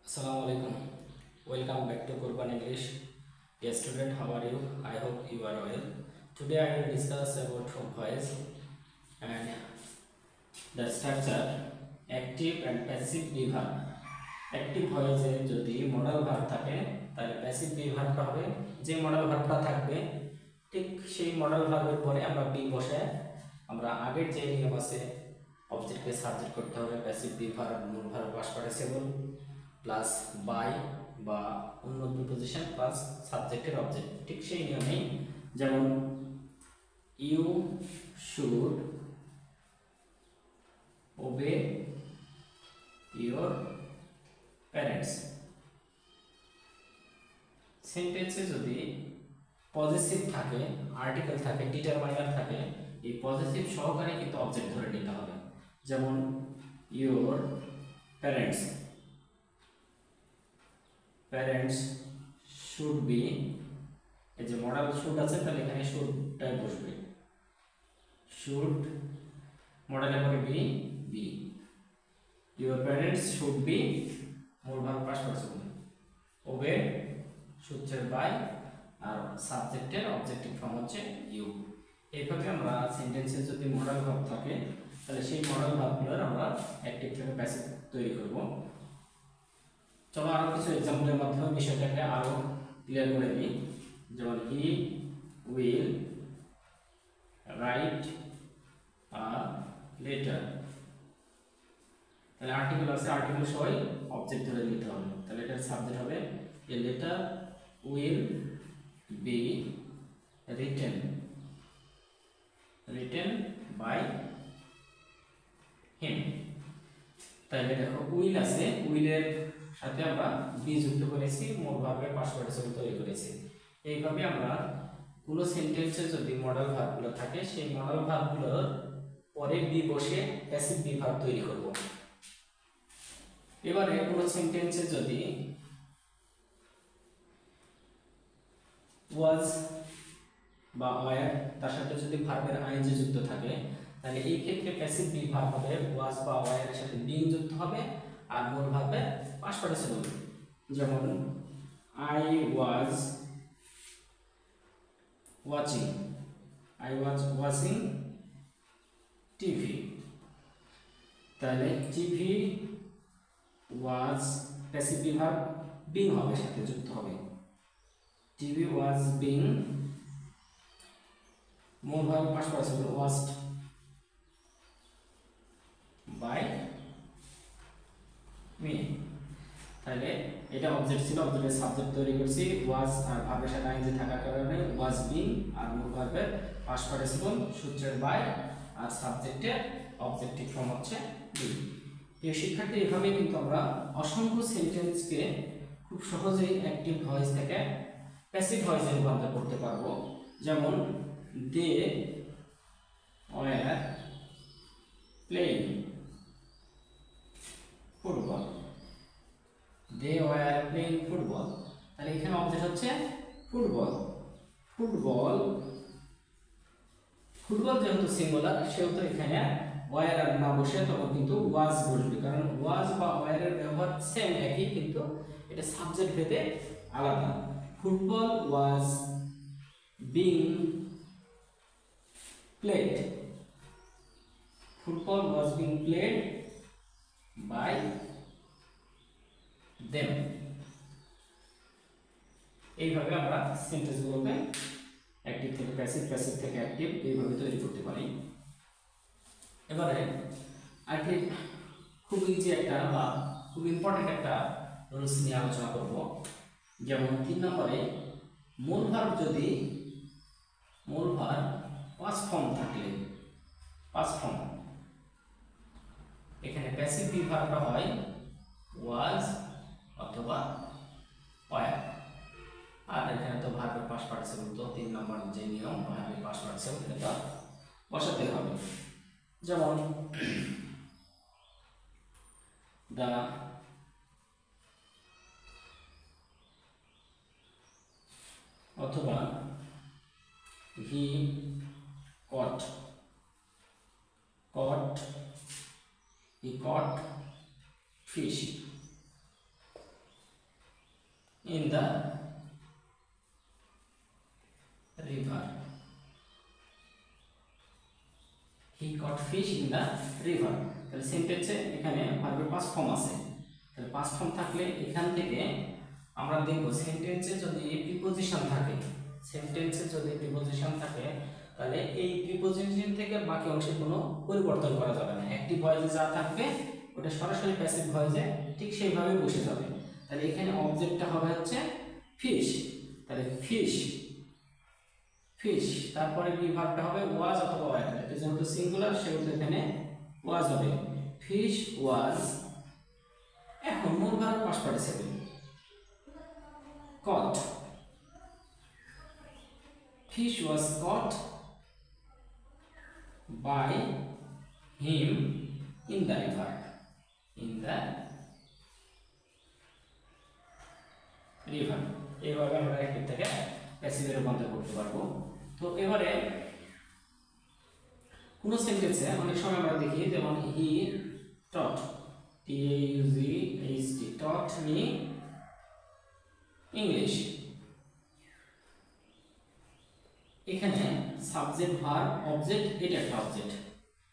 Assalamu alaikum. Welcome back to Kurban English. Dear student, how are you? I hope you are well. Today I will discuss about voice and the structure, active and passive verb. Active ভয়েসে যদি modal verb থাকে তাহলে passive ভার্বটা হবে যে modal ভার্বটা থাকবে ঠিক সেই modal ভার্বের পরে আমরা বি বসে আমরা আগের যে নিয়ম আছে অবজেক্টকে সাবজেক্ট করতে হবে প্যাসিভ ভার্ব মূল verb past participle plus by বা অন্য প্রিপোজিশন প্লাস সাবজেক্টের অবজেক্ট ঠিক সেই নিয়মেই যেমন you should obey your parents সেন্টেন্সে যদি পজিটিভ থাকে আর্টিকেল থাকে ডিটারমাইনার থাকে এই পজিটিভ সহকারে কিন্তু অবজেক্ট ধরে নিতে হবে যেমন your parents parents should B এই যে মডেল শুড আছে তাহলে এখানে শুডটাই বসবে শুড মডেলে পরে be be your parents should be মূল ভার্ব পাস্ট পার্টিসিপল ওবে সূত্রের বাই আর সাবজেক্টের অবজেক্টিভ ফর্ম হচ্ছে ইউ এইভাবে আমরা সেন্টেন্সে যদি মডেল ভার্ব থাকে তাহলে সেই মডেল ভার্বগুলোর আমরা অ্যাক্টিভ থেকে প্যাসিভ তৈরি করব চলো আরো কিছু एग्जांपलের মাধ্যমে বিষয়টাকে আরো ক্লিয়ার করে দিই যেমন he will write a letter তাহলে আর্টিকেল আছে আর্টিকেল সবাই অবজেক্ট ধরে নিতে হবে তাহলে এটার সাবজেক্ট হবে a letter will be written by him তাহলে দেখো উইল আছে উইলের সাথে আমরা বি যুক্ত করেছি মূল ভার্বের পাস্ট পার্টিসিপল তৈরি করেছি এইভাবে আমরা কোনো সেন্টেন্সে যদি মডেল ভার্বগুলো থাকে সেই মডেল ভার্বগুলোর পরে বি বসে প্যাসিভ ভার্ব তৈরি করব এবারে কোনো সেন্টেন্সে যদি ওয়াজ বা ওয়্যার তার সাথে যদি ভার্বের আইএনজি যুক্ত থাকে তাহলে এই ক্ষেত্রে প্যাসিভ ভার্ব হবে ওয়াজ বা ওয়্যারের সাথে বিং যুক্ত হবে আর মূল ভার্বের পাস্ট পার্টিসিপল যেমন আই ওয়াজ ওয়াচিং টিভি তাহলে TV was passive verb being হবে সাথে যুক্ত হবে টিভি ওয়াজ বিং মূল verb past participle watched by me তাহলে এটা অবজেক্ট ছিল অবজেক্টের সাবজেক্ট তৈরি করছি ওয়াজ আর ভার্বের সাথে আইএনজি থাকার কারণে ওয়াজ বিং আর মূল ভার্বের পাস্ট পার্টিসিপল সূত্রের বাই আর সাবজেক্টের অবজেক্টিভ ফর্ম হচ্ছে বি এই শিক্ষার্থী এভাবে কিন্তু আমরা অসংখ্য সেন্টেন্সকে খুব সহজেই অ্যাক্টিভ ভয়েস থেকে প্যাসিভ ভয়েসে রূপান্তর করতে পারবো যেমন they were playing football they were playing football তাহলে এখানে অবজেক্ট হচ্ছে ফুটবল ফুটবল ফুটবল যেহেতু সিঙ্গুলার সেহেতু এখানে ওয়্যার আর না বসে তখন কিন্তু ওয়াজ বসবে কারণ ওয়াজ বা ওয়্যারের ব্যবহার সেম একই কিন্তু এটা সাবজেক্ট ভেদে আলাদা football was being played football was being played by them এইভাবে আমরা সেন্টেন্সগুলোকে অ্যাক্টিভ থেকে প্যাসিভ প্যাসিভ থেকে অ্যাক্টিভ এইভাবে তৈরি করতে পারি এবারে আরেকটি খুব ইজি একটা বা খুব ইম্পর্টেন্ট একটা রুলস নিয়ে আলোচনা করব যেমন 3 নম্বরে মূল ভার্ব যদি মূল ভার্ব পাস্ট ফর্ম থাকলে পাস্ট ফর্ম এখানে প্যাসিভ ভার্বটা হয় ওয়াজ অথবা ওয়্যার আর এখানে তো ভার্বের পাস্ট পার্টিসিপল তো 3 নম্বর যে নিয়ম ভার্বের পাস্ট পার্টিসিপল এটা বসাতে হবে যেমন দা অথবা হি caught he caught fish in the river. He caught fish in the river. তাহলে সেন্টেন্সে এখানে ভার্বের পাস্ট ফর্ম আছে। তাহলে পাস্ট ফর্ম থাকলে এখান থেকে আমরা দেখব সেন্টেন্সে যদি প্রিপোজিশন থাকে, সেন্টেন্সে যদি প্রিপোজিশন থাকে তাহলে এই প্রিপোজিশন থেকে বাকি অংশে কোনো পরিবর্তন করা যাবে না। অ্যাক্টিভ ভয়েসে যা থাকবে ওটা সরাসরি প্যাসিভ ভয়েসে ঠিক সেইভাবে বসে যাবে। তাহলে এখানে অবজেক্টটা হবে হচ্ছে ফিশ। তাহলে ফিশ ফিশ, তারপরে বি ভার্বটা হবে ওয়াজ অথবা ওয়ার। এটা যেহেতু সিঙ্গুলার সেহেতু এখানে ওয়াজ হবে। ফিশ ওয়াজ। এখন মূল verb past participle caught. Fish was caught by him in the river. In the river. এইভাবে আমরা অ্যাক্টিভ থেকে প্যাসিভে রূপান্তর করতে পারবো। তো এবারে কোন সেন্টেন্সে অনেক সময় আমরা দেখি যেমন হি টট, TAUGHT, taught me ইংলিশ। এখানে সাবজেক্ট ভার্ব অবজেক্ট, এটা একটা অবজেক্ট।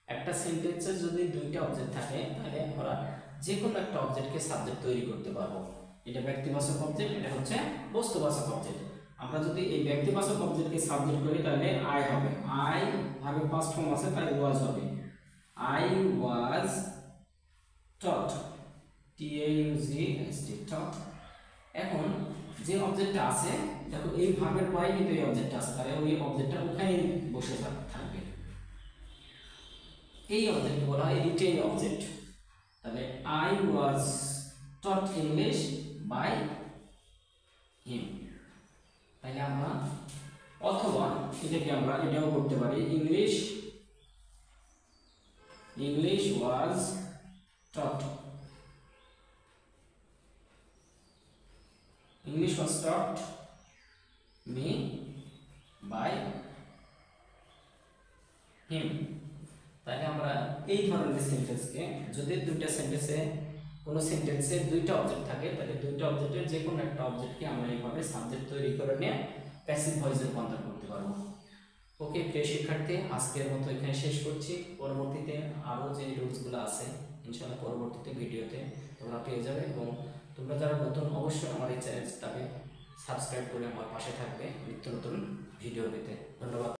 একটা সেন্টেন্সে যদি দুইটা অবজেক্ট থাকে তাহলে আমরা যে কোনো একটা অবজেক্টকে সাবজেক্ট তৈরি করতে পারবো। এটা ব্যক্তিবাচক অবজেক্ট, এটা হচ্ছে বস্তুবাচক অবজেক্ট। আমরা যদি এই ব্যক্তিবাচক অবজেক্টকে সাবজেক্ট করি তাহলে আই হবে। আই ভার্বের পাস্ট ফর্ম আছে তাই ওয়াজ হবে। আই ওয়াজ টট, TAUGHT, টট। এখন যে অবজেক্টটা আছে দেখো এই ভার্বের পরে কিন্তু এই অবজেক্টটা আছে, তাহলে ওই অবজেক্টটা ওখানে বসে থাকবে। এই অবজেক্টকে বলা হয় রিটেইন অবজেক্ট। তাহলে I was taught English by him. তাহলে আমরা অথবা এটাকে আমরা এটাও করতে পারি, English was taught, English was taught me by him। তাহলে আমরা এই ধরনের সেন্টেন্সকে যদি দুইটা সেন্টেন্সে কোনো সেন্টেন্সে দুইটা অবজেক্ট থাকে তাহলে দুইটা অবজেক্টের যে কোনো একটা অবজেক্টকে আমরা এইভাবে সাবজেক্ট তৈরি করে নিয়ে প্যাসিভ ভয়েসে রূপান্তর করতে পারবো। ওকে প্রিয় শিক্ষার্থী, আজকের মতো এখানে শেষ করছি। পরবর্তীতে আরও যে রুলসগুলো আছে ইনশাআল্লাহ পরবর্তীতে ভিডিওতে তোমরা পেয়ে যাবে, এবং তোমরা যারা নতুন অবশ্যই আমার এই চ্যানেলটাকে সাবস্ক্রাইব করে আমার পাশে থাকবে নিত্য নতুন ভিডিও পেতে। ধন্যবাদ।